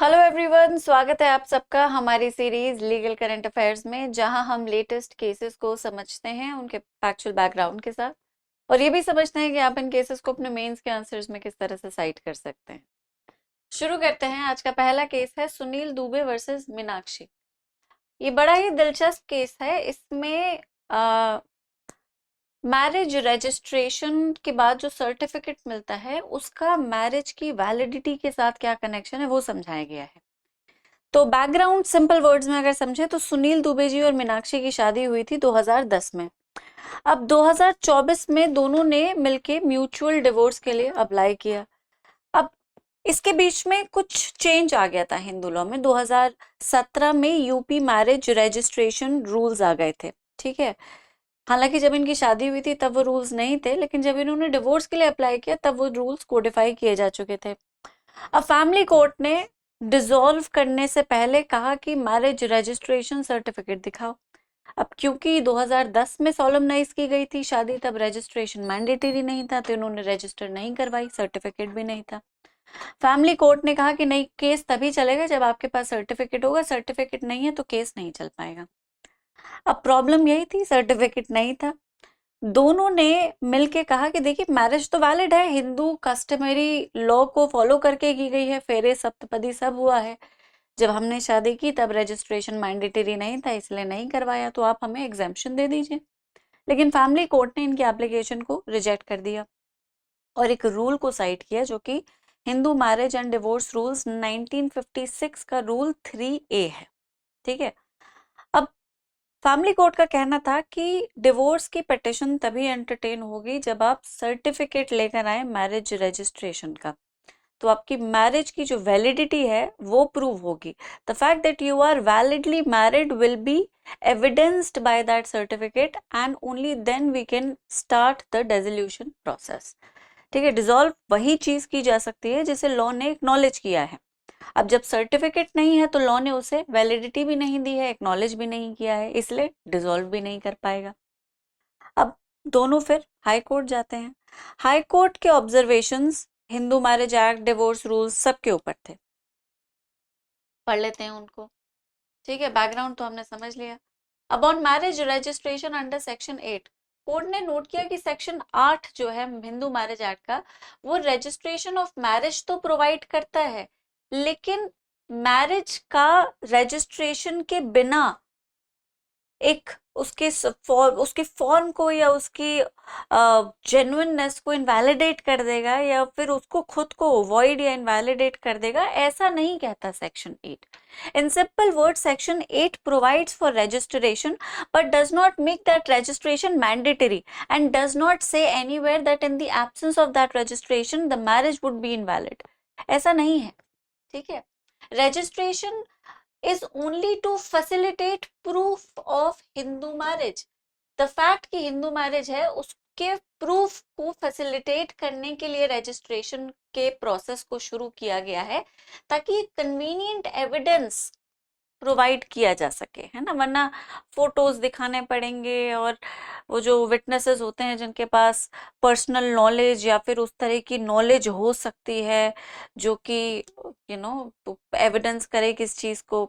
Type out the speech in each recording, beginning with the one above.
Hello everyone, स्वागत है आप सबका हमारी सीरीज लीगल करंट अफेयर्स में, जहां हम लेटेस्ट केसेस को समझते हैं उनके फैक्चुअल बैकग्राउंड के साथ, और ये भी समझते हैं कि आप इन केसेस को अपने मेंस के आंसर्स में किस तरह से साइट कर सकते हैं। शुरू करते हैं। आज का पहला केस है सुनील दुबे वर्सेस मीनाक्षी। ये बड़ा ही दिलचस्प केस है। इसमें मैरिज रजिस्ट्रेशन के बाद जो सर्टिफिकेट मिलता है उसका मैरिज की वैलिडिटी के साथ क्या कनेक्शन है वो समझाया गया है। तो बैकग्राउंड सिंपल वर्ड्स में अगर समझे तो सुनील दुबे जी और मीनाक्षी की शादी हुई थी 2010 में। अब 2024 में दोनों ने मिलके म्यूचुअल डिवोर्स के लिए अप्लाई किया। अब इसके बीच में कुछ चेंज आ गया था हिंदू लॉ में। 2017 में यूपी मैरिज रजिस्ट्रेशन रूल्स आ गए थे। ठीक है, हालांकि जब इनकी शादी हुई थी तब वो रूल्स नहीं थे, लेकिन जब इन्होंने डिवोर्स के लिए अप्लाई किया तब वो रूल्स कोडिफाई किए जा चुके थे। अब फैमिली कोर्ट ने डिसॉल्व करने से पहले कहा कि मैरिज रजिस्ट्रेशन सर्टिफिकेट दिखाओ। अब क्योंकि 2010 में सॉलमनाइज की गई थी शादी, तब रजिस्ट्रेशन मैंडेटरी नहीं था, तो इन्होंने रजिस्टर नहीं करवाई, सर्टिफिकेट भी नहीं था। फैमिली कोर्ट ने कहा कि नहीं, केस तभी चलेगा जब आपके पास सर्टिफिकेट होगा, सर्टिफिकेट नहीं है तो केस नहीं चल पाएगा। अब प्रॉब्लम यही थी, सर्टिफिकेट नहीं था। दोनों ने मिलके कहा कि देखिए, मैरिज तो वैलिड है, हिंदू कस्टमरी लॉ को फॉलो करके की गई है, फेरे सप्तपदी सब हुआ है। जब हमने शादी की तब रजिस्ट्रेशन मैंडेटरी नहीं था, इसलिए नहीं करवाया, तो आप हमें एग्जेम्पशन दे दीजिए। लेकिन फैमिली कोर्ट ने इनकी एप्लीकेशन को रिजेक्ट कर दिया और एक रूल को साइट किया जो कि Hindu marriage and divorce rules 1956 का रूल 3A है। ठीक है, अब फैमिली कोर्ट का कहना था कि डिवोर्स की पिटिशन तभी एंटरटेन होगी जब आप सर्टिफिकेट लेकर आए मैरिज रजिस्ट्रेशन का, तो आपकी मैरिज की जो वैलिडिटी है वो प्रूव होगी। The fact that you are validly married will be evidenced by that certificate and only then we can start the dissolution process. ठीक है, डिसॉल्व वही चीज की जा सकती है जिसे लॉ ने एक्नॉलेज किया है। अब जब सर्टिफिकेट नहीं है तो लॉ ने उसे वैलिडिटी भी नहीं दी है, एक्नॉलेज भी नहीं किया है, इसलिए डिसॉल्व भी नहीं कर पाएगा। अब दोनों फिर हाई कोर्ट जाते हैं। हाई कोर्ट के observations Hindu marriage act, divorce rules सबके ऊपर थे। पढ़ लेते हैं उनको। ठीक है, बैकग्राउंड तो हमने समझ लिया। अब on marriage registration under section 8, court ने नोट किया कि सेक्शन 8 जो है हिंदू मैरिज एक्ट का, वो रजिस्ट्रेशन ऑफ मैरिज तो प्रोवाइड करता है, लेकिन मैरिज का रजिस्ट्रेशन के बिना एक उसके फॉर्म को या उसकी जेन्युइननेस को इनवैलिडेट कर देगा, या फिर उसको खुद को वॉइड या इनवैलिडेट कर देगा, ऐसा नहीं कहता section 8। In simple word, section 8 provides for registration but does not make that registration mandatory and does not say anywhere that in the absence of that registration the marriage would be invalid। ऐसा नहीं है। ठीक है, registration is only to facilitate proof of Hindu marriage। The fact कि Hindu marriage है उसके proof को facilitate करने के लिए रजिस्ट्रेशन के प्रोसेस को शुरू किया गया है, ताकि कन्वीनियंट एविडेंस प्रोवाइड किया जा सके, है ना। वरना फोटोज दिखाने पड़ेंगे, और वो जो विटनेसेस होते हैं जिनके पास पर्सनल नॉलेज या फिर उस तरह की नॉलेज हो सकती है जो कि एविडेंस करे किस चीज को,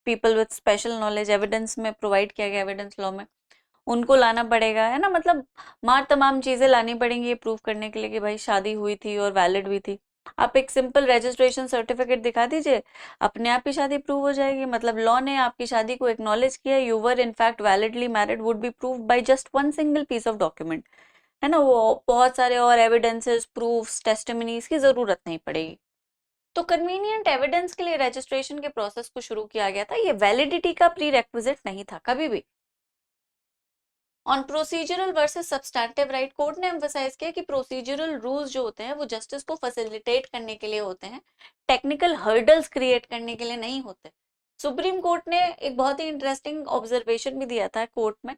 people with special knowledge evidence में प्रोवाइड किया गया एविडेंस लॉ में, उनको लाना पड़ेगा, है ना। मतलब मार तमाम चीजें लानी पड़ेंगी ये प्रूव करने के लिए कि भाई शादी हुई थी और वैलिड भी थी। आप एक सिंपल रजिस्ट्रेशन सर्टिफिकेट दिखा दीजिए, अपने आप ही शादी प्रूव हो जाएगी। मतलब लॉ ने आपकी शादी को एक्नॉलेज किया, you were in fact validly married would be prove by just one single piece of document, है ना। वो बहुत सारे और एविडेंसेस, प्रूफ्स, टेस्टिमनीज की जरूरत नहीं पड़ेगी। तो कन्वीनियंट एविडेंस के लिए रजिस्ट्रेशन के प्रोसेस को शुरू किया गया था, ये वैलिडिटी का प्री रेक्विजिट नहीं था कभी भी। On procedural versus substantive right, court ने एम्फसाइज किया कि प्रोसीजरल रूल्स जो होते हैं वो जस्टिस को फैसिलिटेट करने के लिए होते हैं, टेक्निकल हर्डल्स क्रिएट करने के लिए नहीं होते। सुप्रीम कोर्ट ने एक बहुत ही इंटरेस्टिंग ऑब्जर्वेशन भी दिया था कोर्ट में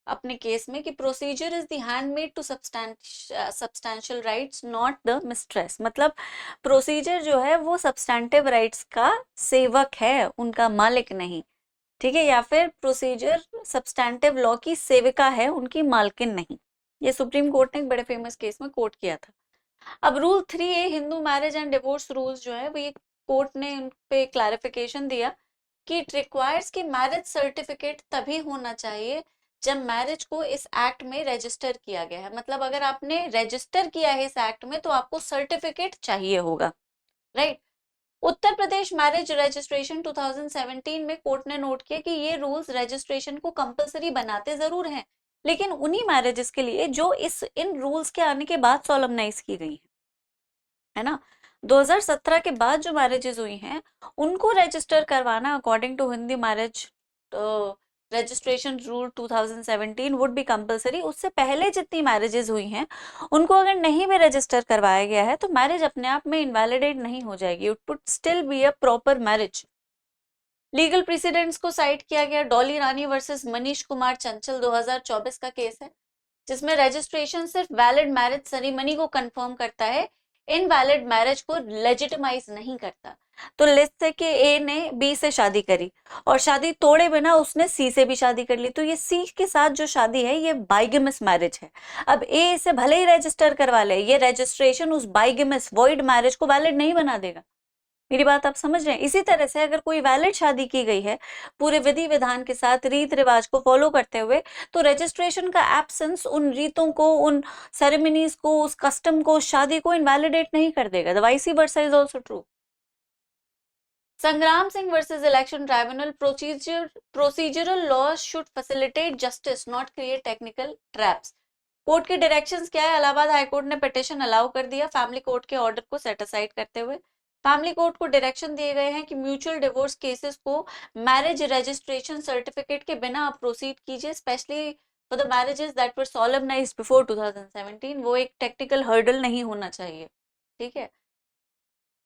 अपने केस में, कि procedure is the handmade to substantial rights not the mistress. मतलब प्रोसीजर जो है वो सब्सटैंटिव राइट्स का सेवक है, उनका मालिक नहीं। ठीक है, या फिर प्रोसीजर सब्सटैंटिव लॉ की सेविका है, उनकी मालकिन नहीं। ये सुप्रीम कोर्ट ने एक बड़े फेमस केस में कोर्ट किया था। अब rule 3A Hindu marriage and divorce rules जो है वो ये कोर्ट ने उन पे क्लैरिफिकेशन दिया कि इट रिक्वायर्स कि मैरिज सर्टिफिकेट तभी होना चाहिए जब मैरिज को इस एक्ट में रजिस्टर किया गया है। मतलब अगर आपने रजिस्टर किया है इस एक्ट में तो आपको सर्टिफिकेट चाहिए होगा, right. Uttar Pradesh marriage registration 2017 में कोर्ट ने नोट किया कि ये रूल्स रजिस्ट्रेशन को कंपलसरी बनाते जरूर हैं, लेकिन उन्हीं मैरिजेस के लिए जो इन रूल्स के आने के बाद सोलमनाइज की गई है ना। 2017 के बाद जो मैरिजेस हुई हैं उनको रजिस्टर करवाना according to Hindi marriage registration rule 2017 would be compulsory. उससे पहले जितनी मैरिजेस हुई हैं उनको अगर नहीं भी रजिस्टर करवाया गया है तो मैरिज अपने आप में इनवैलिडेट नहीं हो जाएगी, it would still be a proper marriage. Legal precedents को साइट किया गया, डॉली रानी वर्सेस मनीष कुमार चंचल 2024 का केस है, जिसमें रजिस्ट्रेशन सिर्फ वैलिड मैरिज सेरेमनी को कंफर्म करता है, इनवैलिड मैरिज को लेजिटिमाइज नहीं करता। तो लेट्स से कि ए ने बी से शादी करी और शादी तोड़े बिना उसने सी से भी शादी कर ली, तो ये सी के साथ जो शादी है ये बाइगेमस मैरिज है। अब ए इसे भले ही रजिस्टर करवा ले, ये रजिस्ट्रेशन उस बाइगेमस वॉइड मैरिज को वैलिड नहीं बना देगा। मेरी बात आप समझ रहे हैं। इसी तरह से अगर कोई वैलिड शादी की गई है पूरे विधि विधान के साथ, रीत रिवाज को फॉलो करते हुए, तो रजिस्ट्रेशन का एब्सेंस उन रीतों को, उन सेरेमनीज को, उस कस्टम को, उस शादी को इनवैलिडेट नहीं कर देगा। The vice versa is also true. Sangram Singh versus election tribunal, procedural law should facilitate justice not create technical traps. Court के डायरेक्शंस क्या है? इलाहाबाद हाईकोर्ट ने पिटिशन अलाउ कर दिया फैमिली कोर्ट के ऑर्डर को सेट असाइड करते हुए। फैमिली कोर्ट को डायरेक्शन दिए गए हैं कि म्यूचुअल डिवोर्स केसेस को मैरिज रजिस्ट्रेशन सर्टिफिकेट के बिना आप प्रोसीड कीजिए, specially for the marriages that were solemnised before 2017। वो एक टेक्निकल हर्डल नहीं होना चाहिए, ठीक है।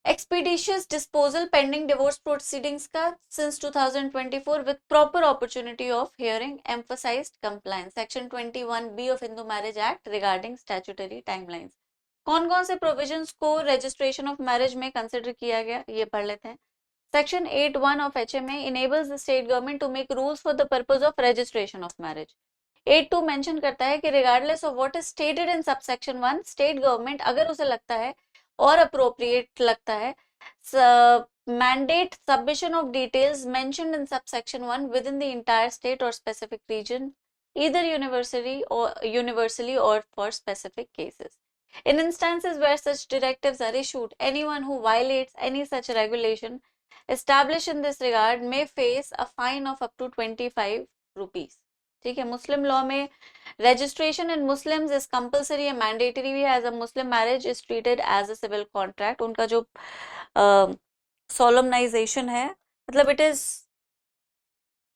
Expeditious disposal pending divorce proceedings का since 2024 with proper opportunity of hearing, emphasised compliance, section 21B of Hindu marriage act regarding statutory timelines. कौन कौन से प्रोविजंस को रजिस्ट्रेशन ऑफ मैरिज में कंसिडर किया गया, ये पढ़ लेते हैं। Section 8(1) of HMA enables the state government to make rules for the purpose of registration of marriage. 8(2) mention करता है कि regardless of what is stated in subsection 1, state government अगर उसे लगता है और अप्रोप्रिएट लगता है, mandate submission of details mentioned in subsection 1 within the entire state or specific region, either universally or for specific cases. In instances where such directives are issued, anyone who violates any such regulation established in this regard may face a fine of up to 25 rupees. ठीक है। मुस्लिम law में registration in Muslims is compulsory and mandatory भी है, as a Muslim marriage is treated as a civil contract. उनका जो solemnization है, मतलब it is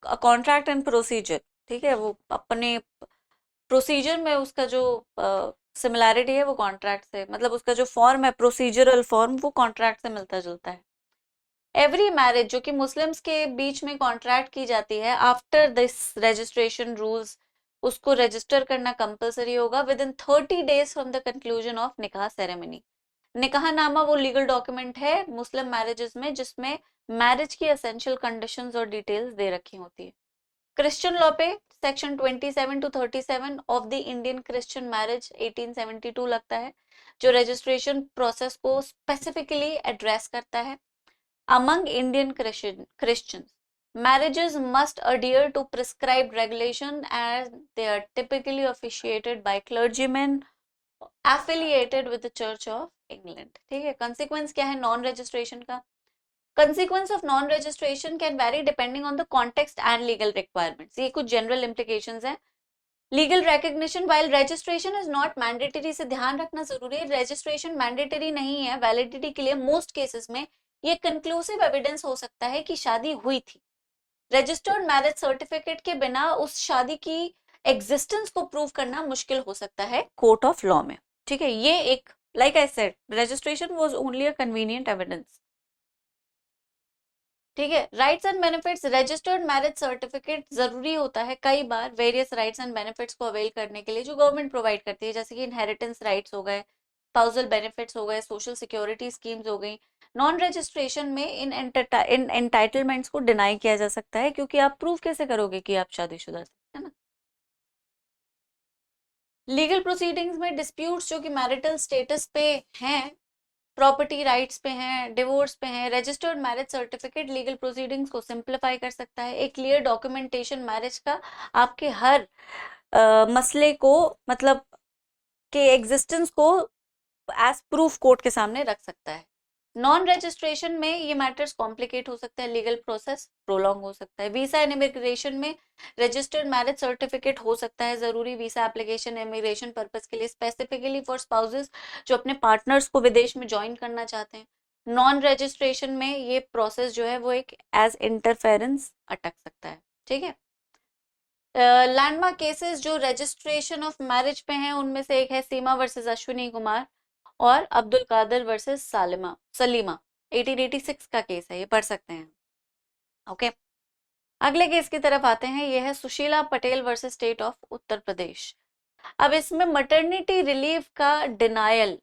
a contract and procedure, ठीक है। वो अपने प्रोसीजर में उसका जो सिमिलैरिटी है वो कॉन्ट्रैक्ट से, मतलब उसका जो फॉर्म है प्रोसीजरल फॉर्म, वो कॉन्ट्रैक्ट से मिलता जुलता है। एवरी मैरिज जो कि मुस्लिम्स के बीच में कॉन्ट्रैक्ट की जाती है आफ्टर दिस रजिस्ट्रेशन रूल्स, उसको रजिस्टर करना कंपलसरी होगा with in 30 days from the conclusion of निकाह सेरेमनी। निकाह नामा वो लीगल डॉक्यूमेंट है मुस्लिम मैरिजेस में जिसमें मैरिज की एसेंशियल कंडीशंस और डिटेल्स दे रखी होती है। क्रिश्चियन लॉ पे section 27 to 37 of the Indian Christian marriage 1872 लगता है, जो रजिस्ट्रेशन प्रोसेस को स्पेसिफिकली एड्रेस करता है। Among Indian Christians, marriages must adhere to prescribed regulation as they are typically officiated by clergymen affiliated with the Church of England. ठीक है। Consequence क्या है नॉन रजिस्ट्रेशन का? Consequence of non-registration can vary depending on the context and legal requirements. ये कुछ general implications हैं। Legal recognition while registration is not mandatory, से ध्यान रखना जरूरी है, registration mandatory नहीं है वैलिडिटी के लिए। मोस्ट केसेस में ये कंक्लूसिव एविडेंस हो सकता है कि शादी हुई थी। रजिस्टर्ड मैरिज सर्टिफिकेट के बिना उस शादी की एग्जिस्टेंस को प्रूव करना मुश्किल हो सकता है कोर्ट ऑफ लॉ में, ठीक है। ये एक, like I said, registration was only a convenient evidence, ठीक है। Rights and benefits, registered marriage certificate जरूरी होता है कई बार वेरियस राइट्स एंड बेनिफिट्स को अवेल करने के लिए जो गवर्नमेंट प्रोवाइड करती है, जैसे कि इनहेरिटेंस राइट्स हो गए, स्पाउसल बेनिफिट्स हो गए, सोशल सिक्योरिटी स्कीम्स हो गई। नॉन रजिस्ट्रेशन में इन एंटाइटलमेंट्स को डिनाई किया जा सकता है, क्योंकि आप प्रूव कैसे करोगे कि आप शादीशुदा थे, है ना। लीगल प्रोसीडिंग्स में डिस्प्यूट्स जो कि मैरिटल स्टेटस पे हैं प्रॉपर्टी राइट्स पे हैं, डिवोर्स पे हैं। Registered marriage certificate legal proceedings को सिंप्लीफाई कर सकता है। एक क्लियर डॉक्यूमेंटेशन मैरिज का आपके हर मसले को, मतलब के एग्जिस्टेंस को एज प्रूफ कोर्ट के सामने रख सकता है। नॉन रजिस्ट्रेशन में ये मैटर्स कॉम्प्लिकेट हो सकता है, लीगल प्रोसेस प्रोलॉन्ग हो सकता है। वीजा एंड इमिग्रेशन में रजिस्टर्ड मैरिज सर्टिफिकेट हो सकता है जरूरी वीजा एप्लीकेशन इमिग्रेशन पर्पस के लिए, स्पेसिफिकली फॉर स्पाउसेस जो अपने पार्टनर्स को विदेश में ज्वाइन करना चाहते हैं। नॉन रजिस्ट्रेशन में ये प्रोसेस जो है वो एक एज इंटरफेरेंस अटक सकता है। ठीक है। लैंडमार्क केसेस जो रजिस्ट्रेशन ऑफ मैरिज पे हैं उनमें से एक है सीमा वर्सेस अश्विनी कुमार और अब्दुल कादिर वर्सेस सलीमा। 1886 का केस है, ये पढ़ सकते हैं। ओके, अगले केस की तरफ आते हैं। ये है Sushila Patel versus state of Uttar Pradesh. अब इसमें मैटरनिटी रिलीफ का डिनायल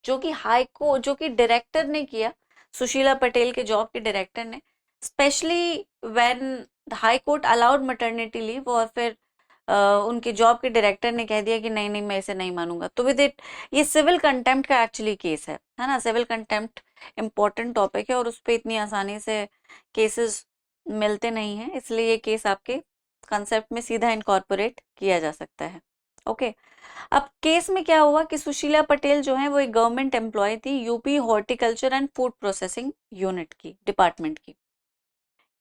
जो कि डायरेक्टर ने किया, सुशीला पटेल के जॉब के डायरेक्टर ने, specially when high court allowed maternity leave, और फिर उनके जॉब के डायरेक्टर ने कह दिया कि नहीं नहीं मैं इसे नहीं मानूंगा, तो विद इट ये सिविल कंटेम्प्ट का एक्चुअली केस है ना। सिविल कंटेम्प्ट इंपॉर्टेंट टॉपिक है और उस पर इतनी आसानी से केसेस मिलते नहीं हैं, इसलिए ये केस आपके कंसेप्ट में सीधा इनकॉर्पोरेट किया जा सकता है। ओके, अब केस में क्या हुआ कि सुशीला पटेल जो है वो एक गवर्नमेंट एम्प्लॉय थी, UP horticulture and food processing unit की, डिपार्टमेंट की।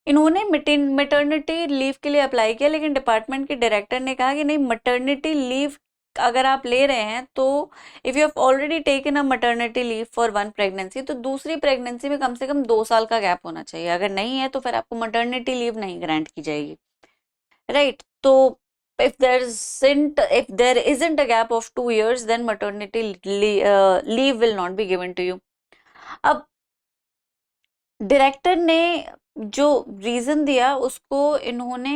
इन्होंने मैटरनिटी लीव के लिए अप्लाई किया, लेकिन डिपार्टमेंट के डायरेक्टर ने कहा कि नहीं, मैटरनिटी लीव अगर आप ले रहे हैं तो if you have already taken a maternity leave for one pregnancy, तो दूसरी प्रेगनेंसी में कम से कम 2 साल का गैप होना चाहिए। अगर नहीं है तो फिर आपको मैटरनिटी लीव नहीं ग्रांट की जाएगी, राइट। तो if there isn't a gap of 2 years, then maternity leave will not be given to you. अब डायरेक्टर ने जो रीजन दिया उसको इन्होंने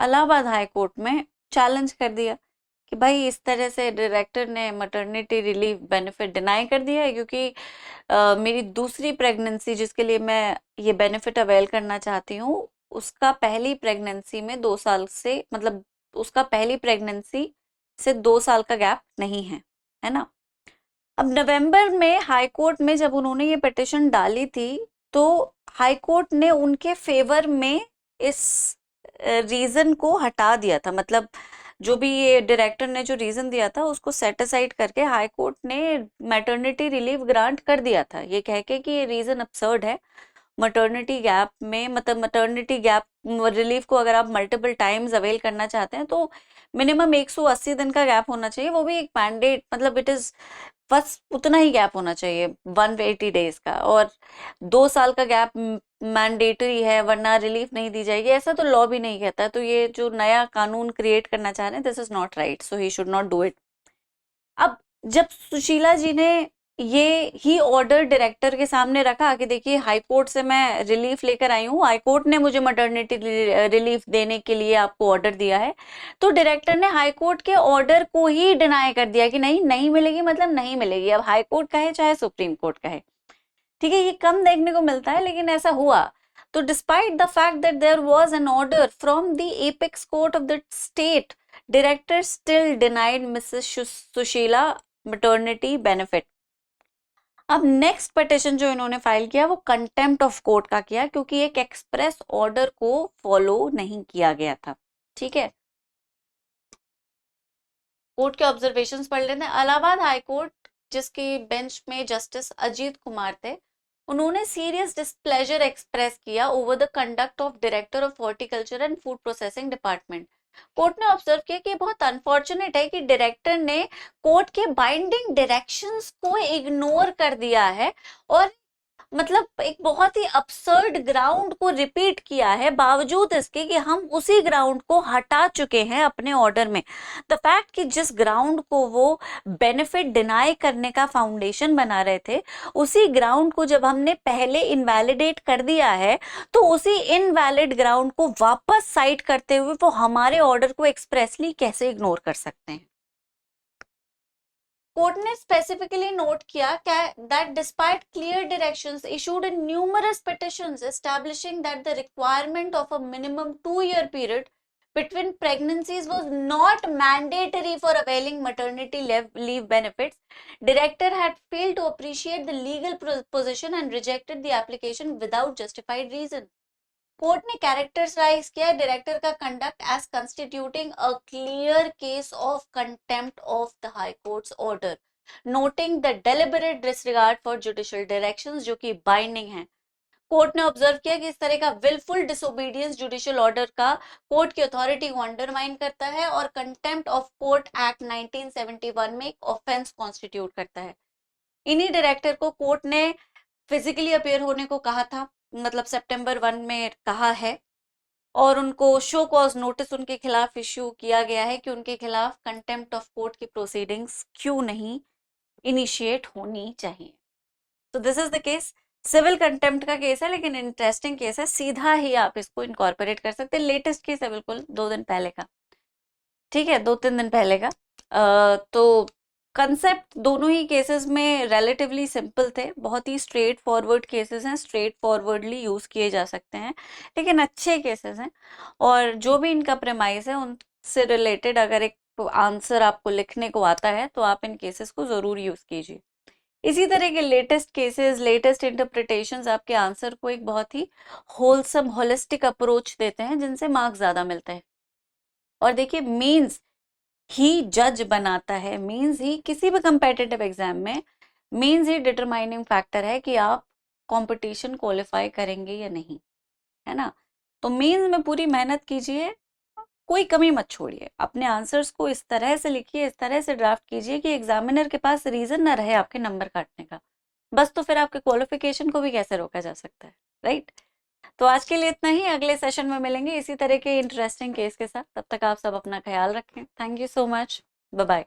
इलाहाबाद हाई कोर्ट में चैलेंज कर दिया कि भाई इस तरह से डायरेक्टर ने मैटरनिटी रिलीफ बेनिफिट डिनाई कर दिया है, क्योंकि मेरी दूसरी प्रेगनेंसी जिसके लिए मैं ये बेनिफिट अवेल करना चाहती हूँ, उसका पहली प्रेगनेंसी में 2 साल से, मतलब उसका पहली प्रेगनेंसी से 2 साल का गैप नहीं है ना। अब नवंबर में हाई कोर्ट में जब उन्होंने ये पिटिशन डाली थी तो हाई कोर्ट ने उनके फेवर में इस रीजन को हटा दिया था, मतलब जो भी ये डायरेक्टर ने जो रीजन दिया था उसको सेट असाइड करके हाई कोर्ट ने मैटरनिटी रिलीफ ग्रांट कर दिया था, ये कह के कि ये रीजन अब्सर्ड है। मैटरनिटी गैप में, मतलब मैटरनिटी गैप रिलीफ को अगर आप मल्टीपल टाइम्स अवेल करना चाहते हैं तो मिनिमम 180 दिन का गैप होना चाहिए, वो भी एक मैंडेट, मतलब इट इज बस उतना ही गैप होना चाहिए 180 डेज का, और 2 साल का गैप मैंडेटरी है वरना रिलीफ नहीं दी जाएगी, ऐसा तो लॉ भी नहीं कहता है। तो ये जो नया कानून क्रिएट करना चाह रहे हैं, this is not right, so he should not do it. अब जब सुशीला जी ने ये ही ऑर्डर डायरेक्टर के सामने रखा कि देखिए हाई कोर्ट से मैं रिलीफ लेकर आई हूँ, हाई कोर्ट ने मुझे मैटरनिटी रिलीफ देने के लिए आपको ऑर्डर दिया है, तो डायरेक्टर ने हाई कोर्ट के ऑर्डर को ही डिनाई कर दिया कि नहीं नहीं मिलेगी, मतलब नहीं मिलेगी। अब हाई कोर्ट कहे चाहे सुप्रीम कोर्ट कहे, ठीक है, ये कम देखने को मिलता है लेकिन ऐसा हुआ। तो despite the fact that there was an order from the apex court of the state, director still denied Mrs Sushila maternity benefit. अब नेक्स्ट पिटिशन जो इन्होंने फाइल किया वो कंटेम्प्ट ऑफ कोर्ट का किया, क्योंकि एक एक्सप्रेस ऑर्डर को फॉलो नहीं किया गया था। ठीक है, कोर्ट के ऑब्जर्वेशंस पढ़ लेते हैं। इलाहाबाद हाई कोर्ट जिसकी बेंच में जस्टिस अजीत कुमार थे, उन्होंने सीरियस डिस्प्लेजर एक्सप्रेस किया over the conduct of director of horticulture and food processing department. Court ने ऑब्जर्व किया कि बहुत अनफॉर्चुनेट है कि डायरेक्टर ने कोर्ट के बाइंडिंग डायरेक्शंस को इग्नोर कर दिया है और मतलब एक बहुत ही absurd ग्राउंड को रिपीट किया है, बावजूद इसके कि हम उसी ग्राउंड को हटा चुके हैं अपने ऑर्डर में। द फैक्ट कि जिस ग्राउंड को वो बेनिफिट डिनाई करने का फाउंडेशन बना रहे थे, उसी ग्राउंड को जब हमने पहले इनवैलिडेट कर दिया है, तो उसी इनवैलिड ग्राउंड को वापस साइट करते हुए वो हमारे ऑर्डर को एक्सप्रेसली कैसे इग्नोर कर सकते हैं। कोर्ट ने स्पेसिफिकली नोट किया that despite clear directions issued in numerous petitions establishing that the requirement of a minimum 2-year period between pregnancies was not mandatory for availing maternity leave benefits. Director had failed to appreciate the legal position and rejected the application without justified reason. Court ने characterise किया director का conduct as constituting a clear case of contempt of the high court's order, noting the deliberate disregard for judicial directions, जो कि binding है। Court ने observe किया कि इस तरह का विलफुल डिसोबीडियंस जुडिशियल ऑर्डर का कोर्ट की अथॉरिटी को अंडरमाइन करता है और कंटेम्प्ट ऑफ कोर्ट एक्ट 1971 में एक ऑफेंस कॉन्स्टिट्यूट करता है। इन्हीं डायरेक्टर को कोर्ट ने फिजिकली अपेयर होने को कहा था, मतलब सितंबर 1 में कहा है, और उनको शो कॉज नोटिस उनके खिलाफ इश्यू किया गया है कि उनके खिलाफ कंटेम्प्ट ऑफ कोर्ट की प्रोसीडिंग्स क्यों नहीं इनिशिएट होनी चाहिए। तो this is the case. Civil contempt का केस है, लेकिन इंटरेस्टिंग केस है, सीधा ही आप इसको इनकॉर्पोरेट कर सकते हैं। लेटेस्ट केस है, बिल्कुल 2 दिन पहले का, ठीक है, 2-3 दिन पहले का। तो कंसेप्ट दोनों ही केसेस में रिलेटिवली सिंपल थे, बहुत ही स्ट्रेट फॉरवर्ड केसेस हैं, स्ट्रेट फॉरवर्डली यूज किए जा सकते हैं, लेकिन अच्छे केसेस हैं। और जो भी इनका प्रेमाइस है उनसे रिलेटेड अगर एक आंसर आपको लिखने को आता है तो आप इन केसेस को जरूर यूज कीजिए। इसी तरह के लेटेस्ट केसेस, लेटेस्ट इंटरप्रिटेशंस आपके आंसर को एक बहुत ही होलसम होलिस्टिक अप्रोच देते हैं, जिनसे मार्क्स ज्यादा मिलते हैं। और देखिए, मीन्स ही जज बनाता है, मीन्स ही किसी भी कंपेटिटिव एग्जाम में मीन्स ही डिटरमाइनिंग फैक्टर है कि आप कंपटीशन क्वालिफाई करेंगे या नहीं, है ना। तो मीन्स में पूरी मेहनत कीजिए, कोई कमी मत छोड़िए, अपने आंसर्स को इस तरह से लिखिए, इस तरह से ड्राफ्ट कीजिए कि एग्जामिनर के पास रीजन ना रहे आपके नंबर काटने का। बस तो फिर आपके क्वालिफिकेशन को भी कैसे रोका जा सकता है, राइट। तो आज के लिए इतना ही, अगले सेशन में मिलेंगे इसी तरह के इंटरेस्टिंग केस के साथ। तब तक आप सब अपना ख्याल रखें। Thank you so much, bye bye.